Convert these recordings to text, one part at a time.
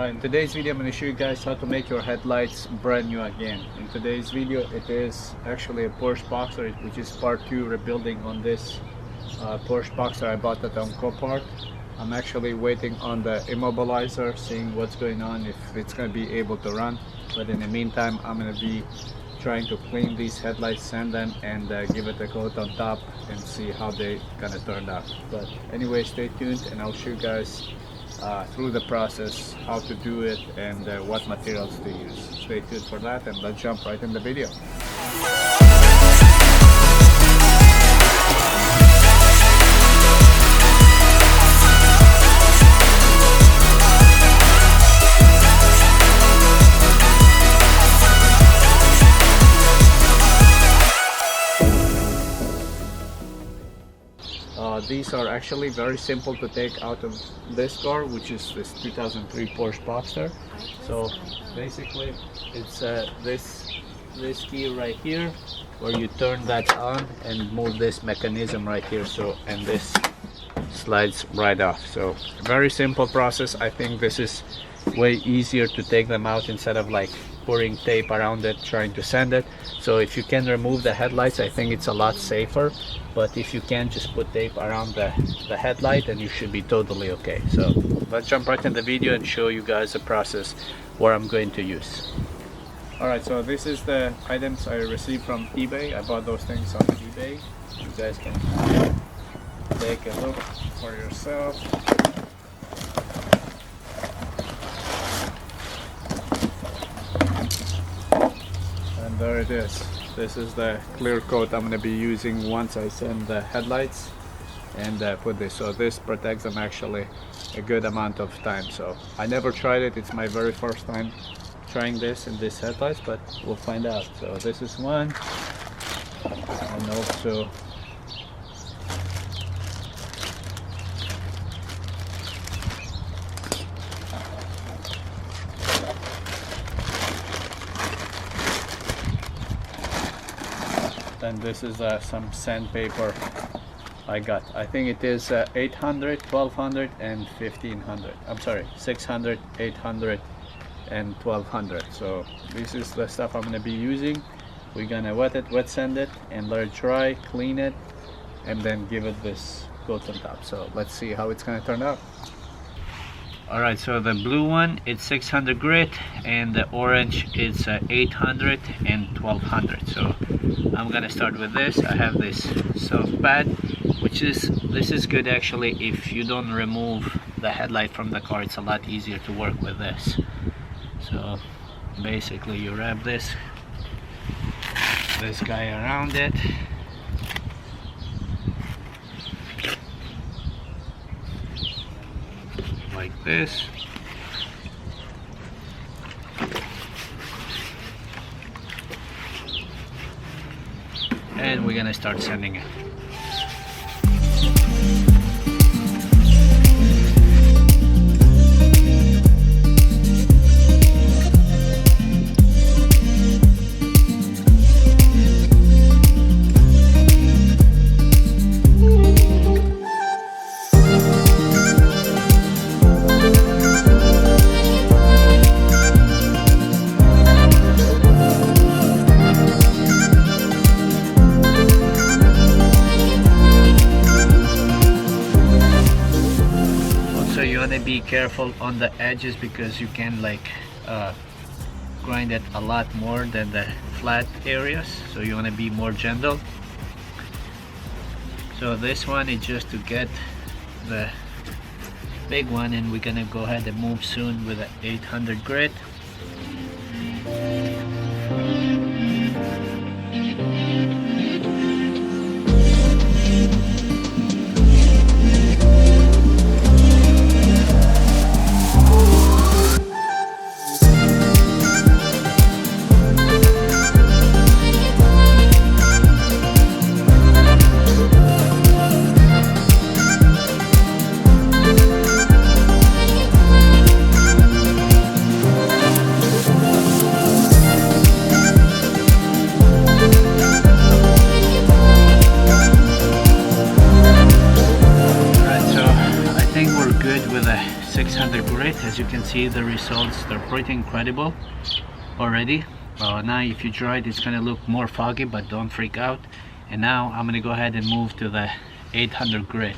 In today's video, I'm going to show you guys how to make your headlights brand new again. In today's video, it is actually a Porsche Boxer, which is part 2 rebuilding on this Porsche Boxer. I bought it on Copart. I'm actually waiting on the immobilizer, seeing what's going on, if it's going to be able to run. But in the meantime, I'm going to be trying to clean these headlights, sand them, and give it a coat on top and see how they kind of turned out. But anyway, stay tuned and I'll show you guys through the process how to do it and what materials to use. Stay tuned for that, and let's jump right in the video. These are actually very simple to take out of this car, which is this 2003 Porsche Boxer. So basically it's this key right here where you turn that on and move this mechanism right here, so, and this slides right off. So very simple process. I think this is way easier to take them out instead of like pouring tape around it, trying to sand it. So if you can remove the headlights, I think it's a lot safer. But if you can, just put tape around the headlight and you should be totally okay. So let's jump right in the video and show you guys the process where I'm going to use. Alright, so this is the items I received from eBay. I bought those things on eBay. You guys can take a look for yourself. And there it is. This is the clear coat I'm going to be using once I sand the headlights and put this. So this protects them actually a good amount of time. So I never tried it. It's my very first time trying this in this headlights, but we'll find out. So this is one, and also and this is some sandpaper I got. I think it is 800, 1200 and 1500. I'm sorry, 600, 800 and 1200. So this is the stuff I'm going to be using. We're gonna wet sand it and let it dry, clean it, and then give it this coat on top. So let's see how it's gonna turn out. Alright, so the blue one it's 600 grit and the orange it's 800 and 1200. So I'm gonna start with this. I have this soft pad, this is good actually. If you don't remove the headlight from the car, it's a lot easier to work with this. So basically you wrap this guy around it, like this, and we're gonna start sanding it. Be careful on the edges because you can like grind it a lot more than the flat areas, so you want to be more gentle. So this one is just to get the big one, and we're gonna go ahead and move soon with the 800 grit. see the results. They're pretty incredible already. Now if you dry it, it's gonna look more foggy, but don't freak out. And now I'm gonna go ahead and move to the 800 grit,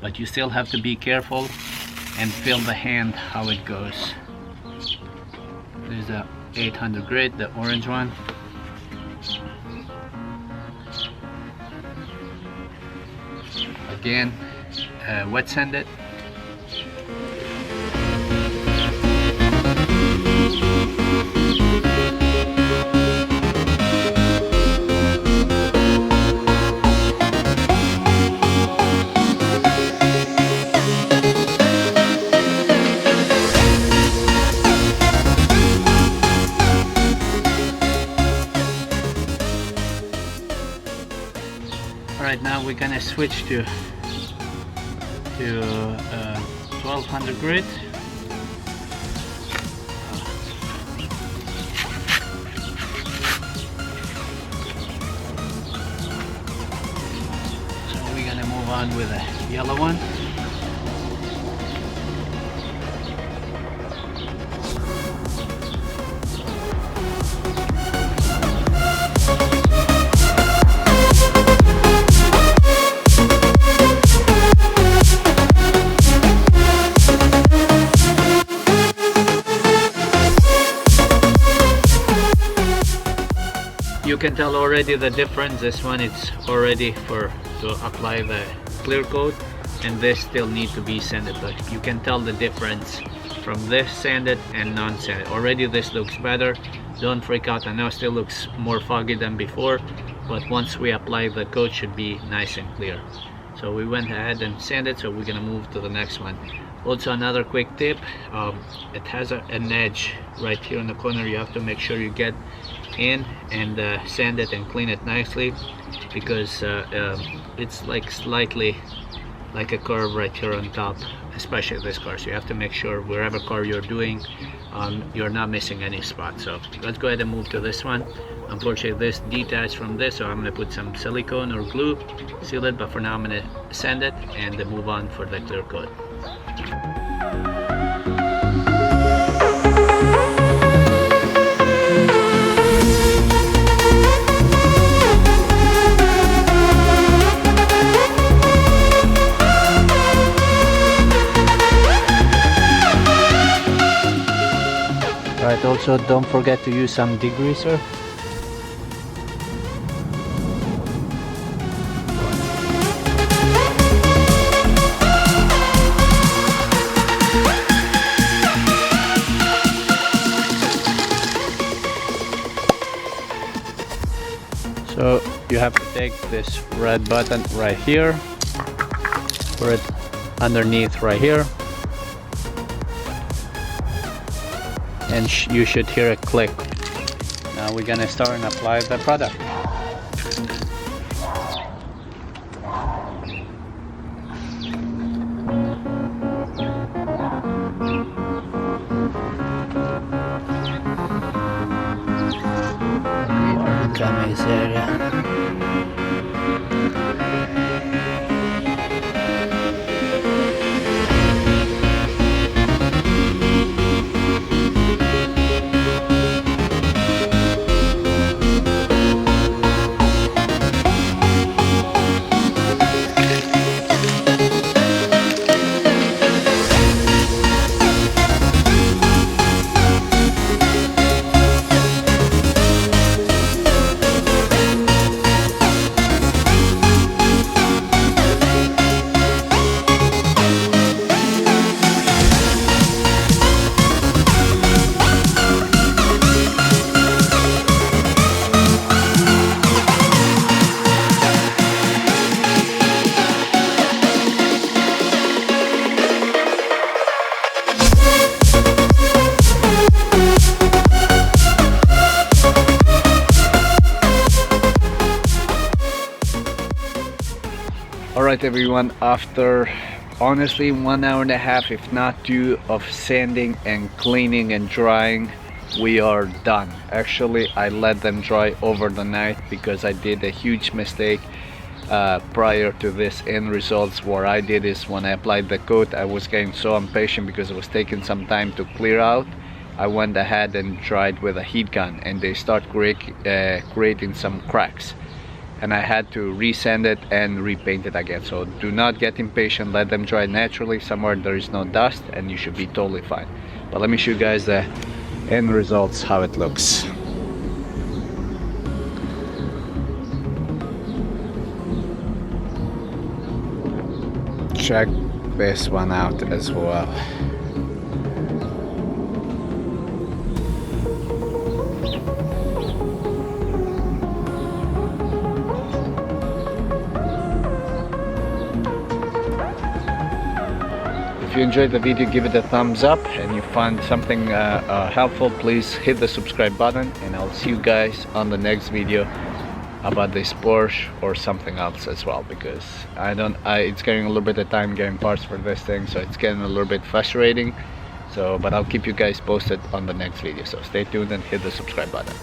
but you still have to be careful and feel the hand how it goes. There's the 800 grit, the orange one. Again, wet sand it. Alright, now we're gonna switch to 1200 grit. So we're gonna move on with a yellow one. You can tell already the difference. This one it's already to apply the clear coat, and this still need to be sanded, but you can tell the difference from this sanded and non-sanded. Already this looks better. Don't freak out. I know it still looks more foggy than before, but once we apply the coat, should be nice and clear. So we went ahead and sanded, so we're gonna move to the next one. Also, another quick tip, it has an edge right here in the corner. You have to make sure you get in and sand it and clean it nicely, because it's like slightly like a curve right here on top, especially this car. So you have to make sure wherever car you're doing, you're not missing any spots. So let's go ahead and move to this one. Unfortunately, this detached from this, so I'm going to put some silicone or glue, seal it, but for now I'm going to sand it and then move on for the clear coat. Right, also don't forget to use some degreaser. So you have to take this red button right here, put it underneath right here, and you should hear a click. Now we're gonna start and apply the product. This area. Alright everyone, after honestly 1.5 hours, if not 2, of sanding and cleaning and drying, we are done. Actually, I let them dry over the night because I did a huge mistake. prior to this end results. What I did is when I applied the coat, I was getting so impatient because it was taking some time to clear out. I went ahead and tried with a heat gun, and they start creating some cracks, and I had to resand it and repaint it again. So do not get impatient, let them dry naturally somewhere there is no dust, and you should be totally fine. But let me show you guys the end results, how it looks. Check this one out as well. If you enjoyed the video, give it a thumbs up, and you find something helpful, please hit the subscribe button, and I'll see you guys on the next video about this Porsche or something else as well, because it's getting a little bit of time getting parts for this thing, so it's getting a little bit frustrating. So but I'll keep you guys posted on the next video, so stay tuned and hit the subscribe button.